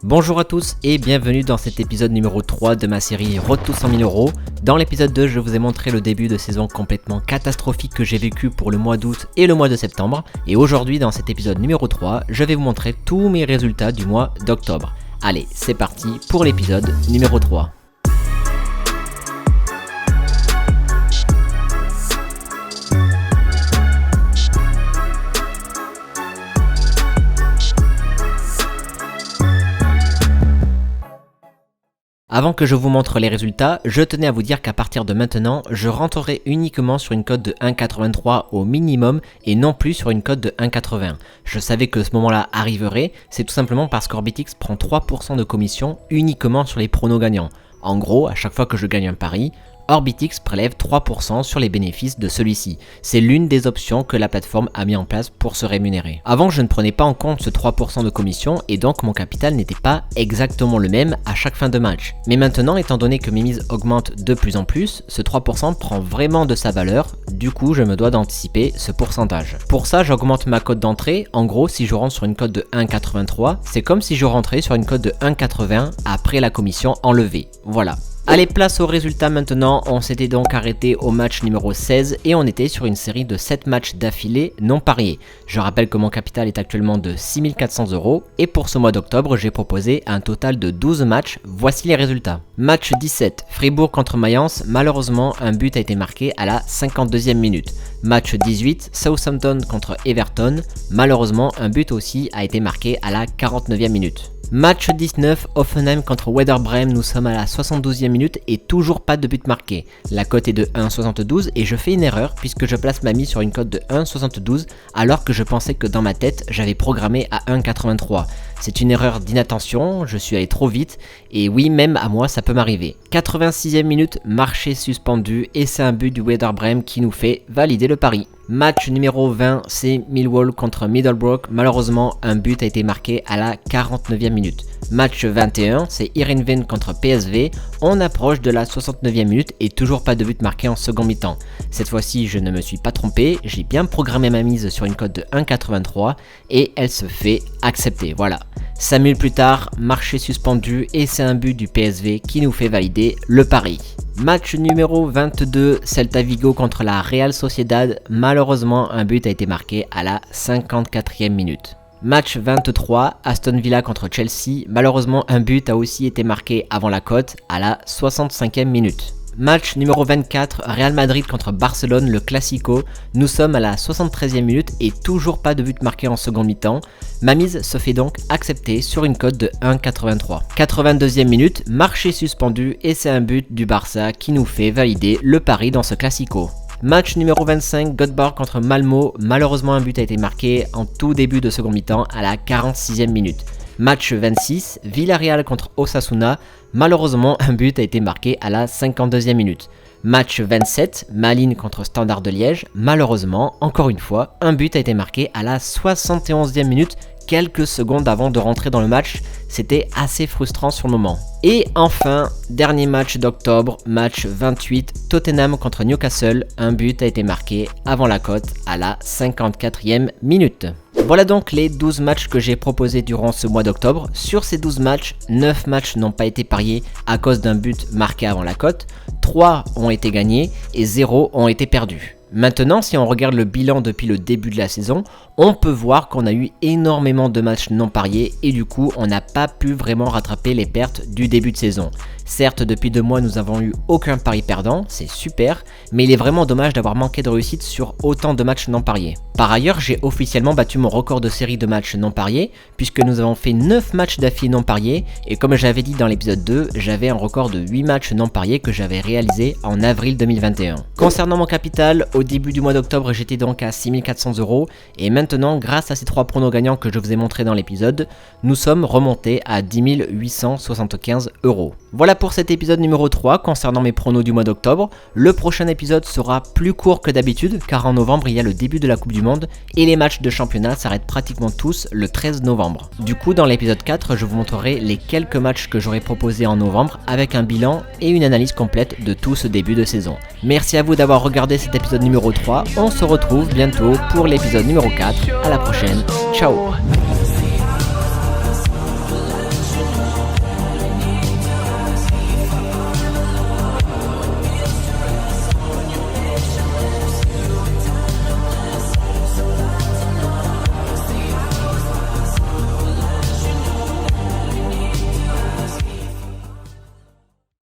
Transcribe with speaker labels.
Speaker 1: Bonjour à tous et bienvenue dans cet épisode numéro 3 de ma série Road to 100 000 €. Dans l'épisode 2, je vous ai montré le début de saison complètement catastrophique que j'ai vécu pour le mois d'août et le mois de septembre. Et aujourd'hui, dans cet épisode numéro 3, je vais vous montrer tous mes résultats du mois d'octobre. Allez, c'est parti pour l'épisode numéro 3. Avant que je vous montre les résultats, je tenais à vous dire qu'à partir de maintenant, je rentrerai uniquement sur une cote de 1,83 au minimum et non plus sur une cote de 1,80. Je savais que ce moment-là arriverait, c'est tout simplement parce qu'Orbitix prend 3% de commission uniquement sur les pronos gagnants. En gros, à chaque fois que je gagne un pari, Orbitix prélève 3% sur les bénéfices de celui-ci. C'est l'une des options que la plateforme a mis en place pour se rémunérer. Avant, je ne prenais pas en compte ce 3% de commission et donc mon capital n'était pas exactement le même à chaque fin de match. Mais maintenant, étant donné que mes mises augmentent de plus en plus, ce 3% prend vraiment de sa valeur, du coup je me dois d'anticiper ce pourcentage. Pour ça, j'augmente ma cote d'entrée. En gros, si je rentre sur une cote de 1,83, c'est comme si je rentrais sur une cote de 1,80 après la commission enlevée. Voilà. Allez, place aux résultats maintenant. On s'était donc arrêté au match numéro 16 et on était sur une série de 7 matchs d'affilée non pariés. Je rappelle que mon capital est actuellement de 6 400 € et pour ce mois d'octobre, j'ai proposé un total de 12 matchs. Voici les résultats. Match 17, Fribourg contre Mayence. Malheureusement, un but a été marqué à la 52e minute. Match 18, Southampton contre Everton. Malheureusement, un but aussi a été marqué à la 49e minute. Match 19, Hoffenheim contre Werder Bremen, nous sommes à la 72e minute et toujours pas de but marqué. La cote est de 1,72 et je fais une erreur puisque je place ma mise sur une cote de 1,72 alors que je pensais que dans ma tête j'avais programmé à 1,83. C'est une erreur d'inattention, je suis allé trop vite et oui, même à moi ça peut m'arriver. 86e minute, marché suspendu et c'est un but du Werder Bremen qui nous fait valider le pari. Match numéro 20, c'est Millwall contre Middlesbrough. Malheureusement, un but a été marqué à la 49e minute. Match 21, c'est Heerenveen contre PSV. On approche de la 69e minute et toujours pas de but marqué en second mi-temps. Cette fois-ci, je ne me suis pas trompé, j'ai bien programmé ma mise sur une cote de 1,83 et elle se fait accepter. Voilà. 5 minutes plus tard, marché suspendu et c'est un but du PSV qui nous fait valider le pari. Match numéro 22, Celta Vigo contre la Real Sociedad. Malheureusement, un but a été marqué à la 54e minute. Match 23, Aston Villa contre Chelsea. Malheureusement, un but a aussi été marqué avant la cote à la 65e minute. Match numéro 24, Real Madrid contre Barcelone, le Classico. Nous sommes à la 73e minute et toujours pas de but marqué en second mi-temps. Ma mise se fait donc accepter sur une cote de 1,83. 82e minute, marché suspendu et c'est un but du Barça qui nous fait valider le pari dans ce Classico. Match numéro 25, Göteborg contre Malmö. Malheureusement, un but a été marqué en tout début de second mi-temps à la 46e minute. Match 26, Villarreal contre Osasuna. Malheureusement, un but a été marqué à la 52e minute. Match 27, Malines contre Standard de Liège. Malheureusement, encore une fois, un but a été marqué à la 71e minute, quelques secondes avant de rentrer dans le match. C'était assez frustrant sur le moment. Et enfin, dernier match d'octobre, match 28, Tottenham contre Newcastle. Un but a été marqué avant la cote à la 54e minute. Voilà donc les 12 matchs que j'ai proposés durant ce mois d'octobre. Sur ces 12 matchs, 9 matchs n'ont pas été pariés à cause d'un but marqué avant la cote, 3 ont été gagnés et 0 ont été perdus. Maintenant, si on regarde le bilan depuis le début de la saison, on peut voir qu'on a eu énormément de matchs non pariés et du coup, on n'a pas pu vraiment rattraper les pertes du début de saison. Certes, depuis 2 mois, nous n'avons eu aucun pari perdant, c'est super, mais il est vraiment dommage d'avoir manqué de réussite sur autant de matchs non pariés. Par ailleurs, j'ai officiellement battu mon record de série de matchs non pariés, puisque nous avons fait 9 matchs d'affilée non pariés, et comme j'avais dit dans l'épisode 2, j'avais un record de 8 matchs non pariés que j'avais réalisé en avril 2021. Concernant mon capital, au début du mois d'octobre, j'étais donc à 6 400 €, et maintenant, grâce à ces 3 pronos gagnants que je vous ai montrés dans l'épisode, nous sommes remontés à 10 875 €. Voilà pour cet épisode numéro 3 concernant mes pronos du mois d'octobre. Le prochain épisode sera plus court que d'habitude car en novembre il y a le début de la Coupe du Monde et les matchs de championnat s'arrêtent pratiquement tous le 13 novembre. Du coup dans l'épisode 4 je vous montrerai les quelques matchs que j'aurai proposés en novembre avec un bilan et une analyse complète de tout ce début de saison. Merci à vous d'avoir regardé cet épisode numéro 3, on se retrouve bientôt pour l'épisode numéro 4, à la prochaine, ciao.